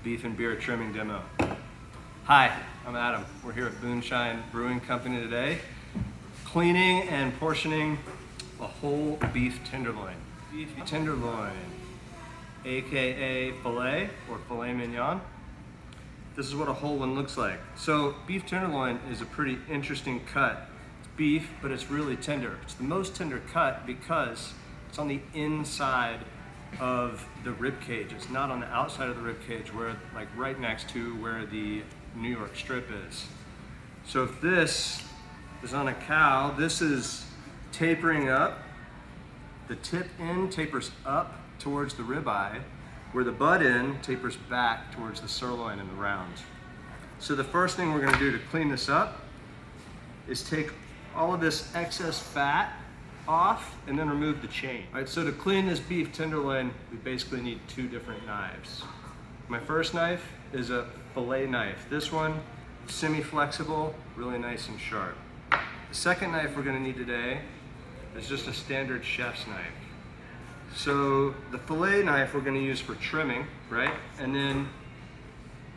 beef and beer trimming demo. Hi, I'm Adam. We're here at Booneshine Brewing Company today, cleaning and portioning a whole beef tenderloin. Beef tenderloin, AKA filet or filet mignon. This is what a whole one looks like. So beef tenderloin is a pretty interesting cut. It's beef, but it's really tender. It's the most tender cut because it's on the inside of the rib cage. It's not on the outside of the rib cage, where, like, right next to where the New York strip is. So if this is on a cow, this is tapering up. The tip end tapers up towards the ribeye, where the butt end tapers back towards the sirloin and the round. So the first thing we're gonna do to clean this up is take all of this excess fat off and then remove the chain. All right, so to clean this beef tenderloin, we basically need two different knives. My first knife is a fillet knife. This one, semi-flexible, really nice and sharp. The second knife we're gonna need today is just a standard chef's knife. So the fillet knife we're gonna use for trimming, right? And then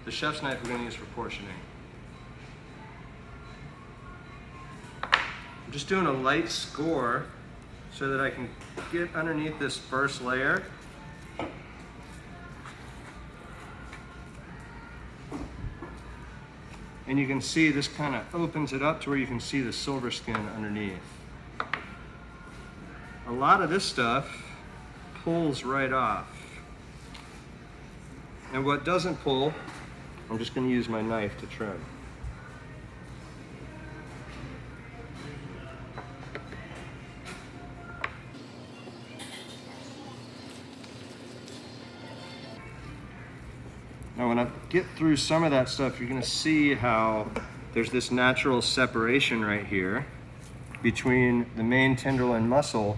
the chef's knife we're gonna use for portioning. I'm just doing a light score so that I can get underneath this first layer. And you can see this kind of opens it up to where you can see the silver skin underneath. A lot of this stuff pulls right off. And what doesn't pull, I'm just going to use my knife to trim. Now when I get through some of that stuff, you're going to see how there's this natural separation right here between the main tenderloin muscle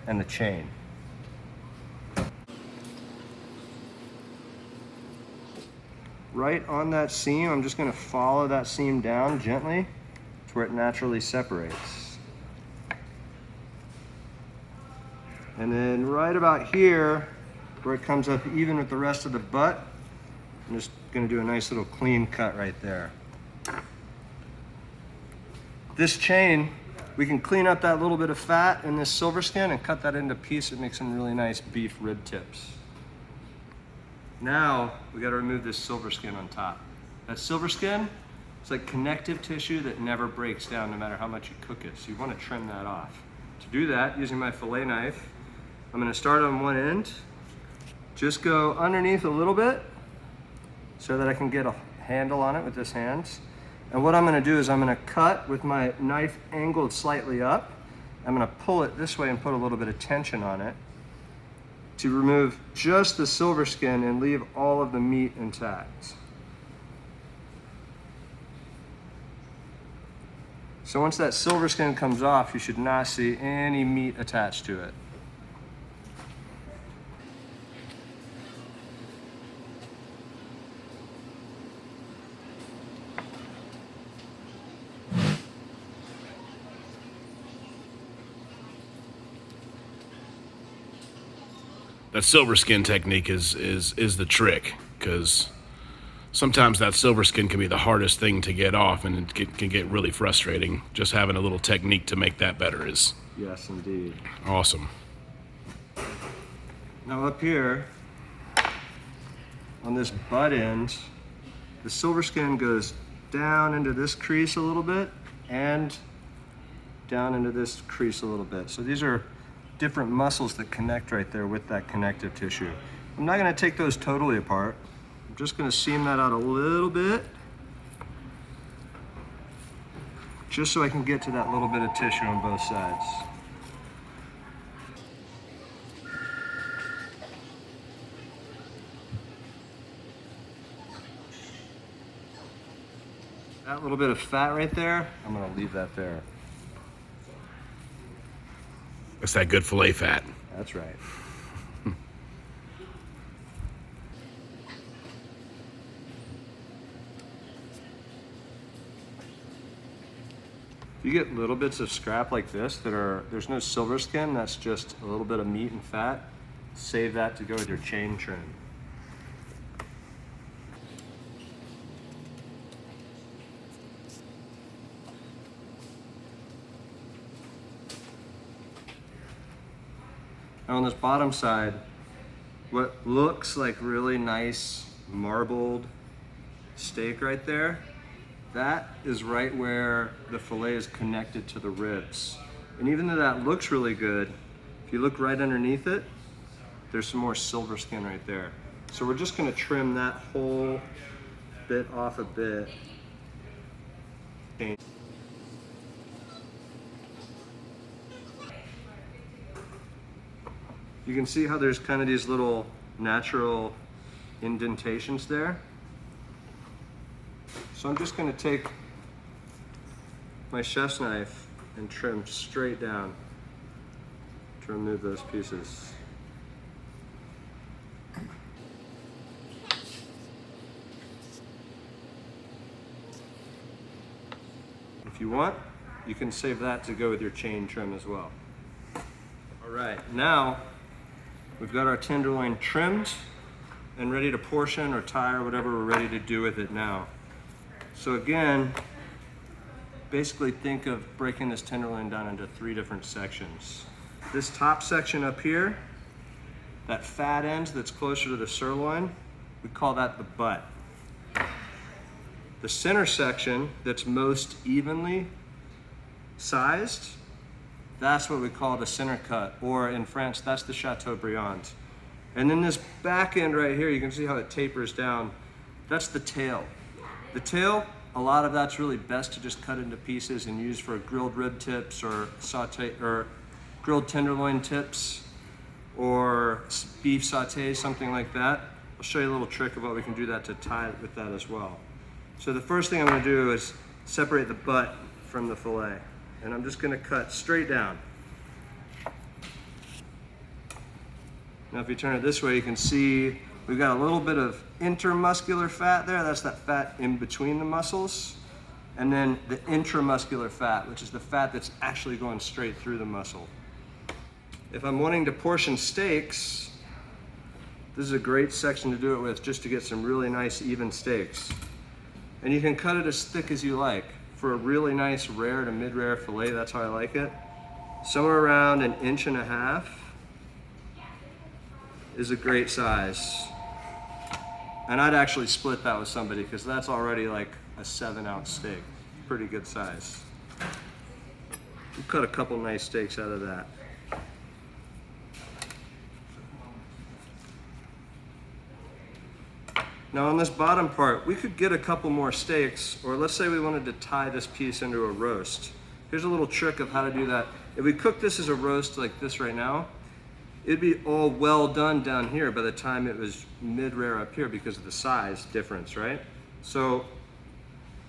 and the chain. Right on that seam, I'm just going to follow that seam down gently to where it naturally separates. And then right about here, where it comes up even with the rest of the butt, I'm just going to do a nice little clean cut right there. This chain, we can clean up that little bit of fat in this silver skin and cut that into pieces. It makes some really nice beef rib tips. Now we got to remove this silver skin on top. That silver skin, it's like connective tissue that never breaks down no matter how much you cook it. So you want to trim that off. To do that, using my fillet knife, I'm going to start on one end, just go underneath a little bit so that I can get a handle on it with this hand. And what I'm going to do is I'm going to cut with my knife angled slightly up. I'm going to pull it this way and put a little bit of tension on it to remove just the silver skin and leave all of the meat intact. So once that silver skin comes off, you should not see any meat attached to it. That silver skin technique is the trick, because sometimes that silver skin can be the hardest thing to get off, and it can get really frustrating. Just having a little technique to make that better is Yes, indeed. awesome. Now up here, on this butt end, the silver skin goes down into this crease a little bit and down into this crease a little bit. So these are different muscles that connect right there with that connective tissue. I'm not going to take those totally apart. I'm just going to seam that out a little bit, just so I can get to that little bit of tissue on both sides. That little bit of fat right there, I'm going to leave that there. It's that good filet fat. That's right. You get little bits of scrap like this there's no silver skin, that's just a little bit of meat and fat. Save that to go with your chain trim. And on this bottom side, what looks like really nice marbled steak right there, that is right where the fillet is connected to the ribs. And even though that looks really good, if you look right underneath it, there's some more silver skin right there. So we're just gonna trim that whole bit off a bit. You can see how there's kind of these little natural indentations there. So I'm just gonna take my chef's knife and trim straight down to remove those pieces. If you want, you can save that to go with your chain trim as well. All right, now we've got our tenderloin trimmed and ready to portion or tie or whatever we're ready to do with it now. So again, basically think of breaking this tenderloin down into 3 different sections. This top section up here, that fat end that's closer to the sirloin, we call that the butt. The center section that's most evenly sized, that's what we call the center cut, or in France, that's the Chateaubriand. And then this back end right here, you can see how it tapers down. That's the tail. The tail, a lot of that's really best to just cut into pieces and use for grilled rib tips or saute or grilled tenderloin tips or beef sautés, something like that. I'll show you a little trick of what we can do that to tie it with that as well. So the first thing I'm gonna do is separate the butt from the fillet. And I'm just gonna cut straight down. Now if you turn it this way, you can see we've got a little bit of intermuscular fat there. That's that fat in between the muscles. And then the intramuscular fat, which is the fat that's actually going straight through the muscle. If I'm wanting to portion steaks, this is a great section to do it with just to get some really nice even steaks. And you can cut it as thick as you like. For a really nice rare to mid-rare filet, that's how I like it. Somewhere around 1.5 inches is a great size. And I'd actually split that with somebody because that's already like a 7-ounce steak. Pretty good size. We'll cut a couple nice steaks out of that. Now on this bottom part, we could get a couple more steaks, or let's say we wanted to tie this piece into a roast. Here's a little trick of how to do that. If we cook this as a roast like this right now, it'd be all well done down here by the time it was mid-rare up here because of the size difference, right? So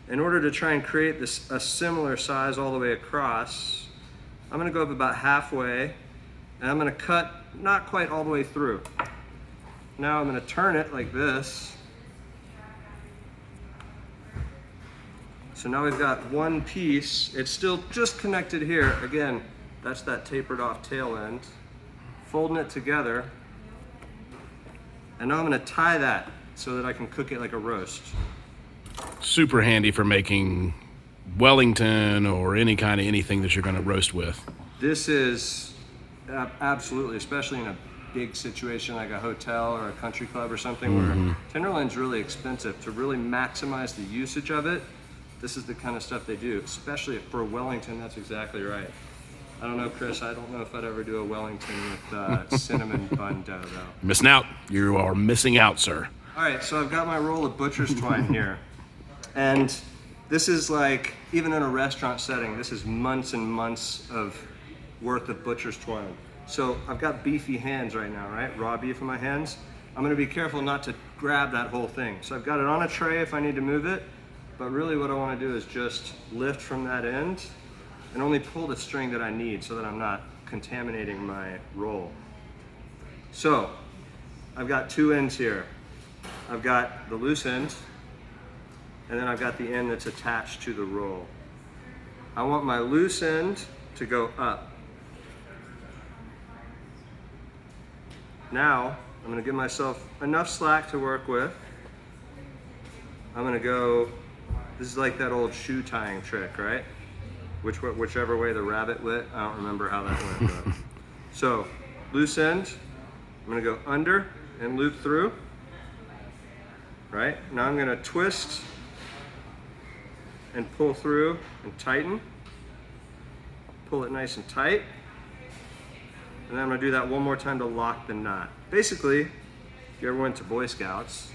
in order to try and create this a similar size all the way across, I'm gonna go up about halfway and I'm gonna cut not quite all the way through. Now I'm gonna turn it like this. So now we've got one piece. It's still just connected here. Again, that's that tapered off tail end. Folding it together. And now I'm gonna tie that so that I can cook it like a roast. Super handy for making Wellington or any kind of anything that you're gonna roast with. This is absolutely, especially in a big situation like a hotel or a country club or something where tenderloin's really expensive. To really maximize the usage of it, this is the kind of stuff they do, especially for a Wellington. That's exactly right. I don't know, Chris, I don't know if I'd ever do a Wellington with cinnamon bun dough, though. Missing out. You are missing out, sir. All right, so I've got my roll of butcher's twine here. And this is like, even in a restaurant setting, this is months and months of worth of butcher's twine. So I've got beefy hands right now, right? Raw beef in my hands. I'm gonna be careful not to grab that whole thing. So I've got it on a tray if I need to move it. But really what I want to do is just lift from that end and only pull the string that I need so that I'm not contaminating my roll. So I've got 2 ends here. I've got the loose end and then I've got the end that's attached to the roll. I want my loose end to go up. Now I'm going to give myself enough slack to work with. I'm going to go. This is like that old shoe tying trick, right? Whichever way the rabbit went, I don't remember how that went. So loose end. I'm gonna go under and loop through. Right, now I'm gonna twist and pull through and tighten. Pull it nice and tight. And then I'm gonna do that one more time to lock the knot. Basically, if you ever went to Boy Scouts,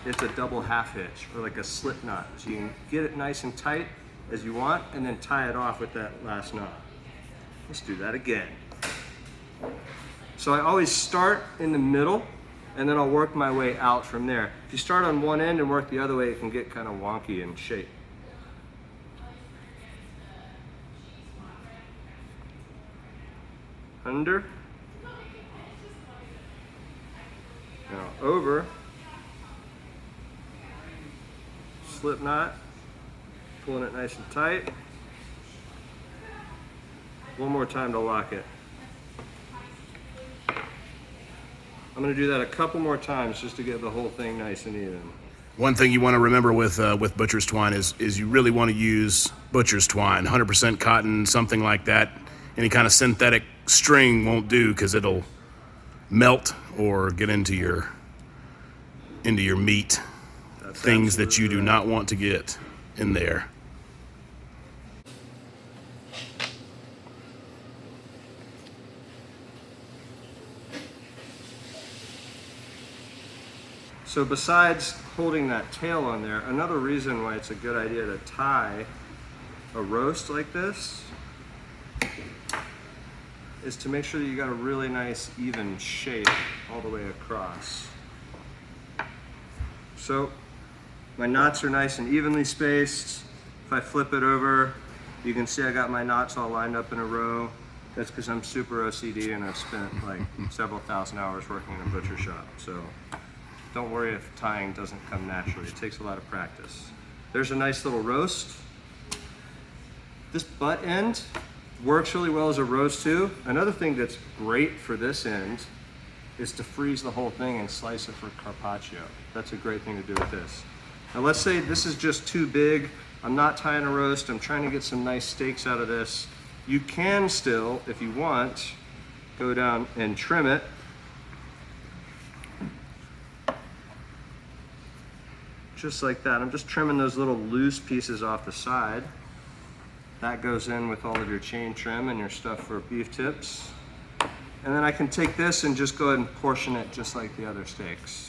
it's a double half hitch or like a slip knot. So you can get it nice and tight as you want and then tie it off with that last knot. Let's do that again. So I always start in the middle and then I'll work my way out from there. If you start on one end and work the other way, it can get kind of wonky in shape. Under. Now over. Slip knot. Pulling it nice and tight. One more time to lock it. I'm going to do that a couple more times just to get the whole thing nice and even. One thing you want to remember with butcher's twine is you really want to use butcher's twine, 100% cotton, something like that. Any kind of synthetic string won't do because it'll melt or get into your meat. That's things that you do not want to get in there. So besides holding that tail on there, another reason why it's a good idea to tie a roast like this is to make sure that you got a really nice even shape all the way across. So my knots are nice and evenly spaced. If I flip it over, you can see I got my knots all lined up in a row. That's because I'm super OCD and I've spent like several thousand hours working in a butcher shop. So don't worry if tying doesn't come naturally. It takes a lot of practice. There's a nice little roast. This butt end works really well as a roast too. Another thing that's great for this end is to freeze the whole thing and slice it for carpaccio. That's a great thing to do with this. Now let's say this is just too big. I'm not tying a roast. I'm trying to get some nice steaks out of this. You can still, if you want, go down and trim it. Just like that. I'm just trimming those little loose pieces off the side. That goes in with all of your chain trim and your stuff for beef tips. And then I can take this and just go ahead and portion it just like the other steaks.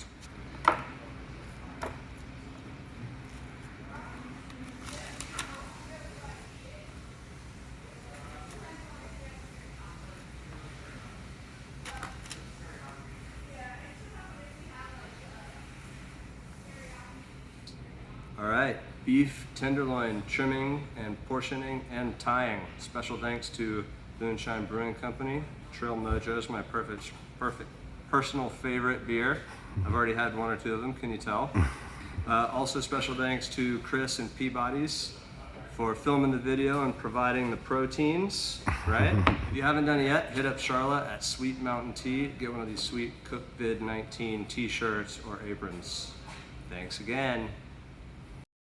All right, beef tenderloin trimming and portioning and tying. Special thanks to Booneshine Brewing Company. Trail Mojo is my perfect personal favorite beer. I've already had one or two of them, can you tell? Also special thanks to Chris and Peabody's for filming the video and providing the proteins, right? If you haven't done it yet, hit up Charlotte at Sweet Mountain Tea. Get one of these sweet CookVid 19 t-shirts or aprons. Thanks again.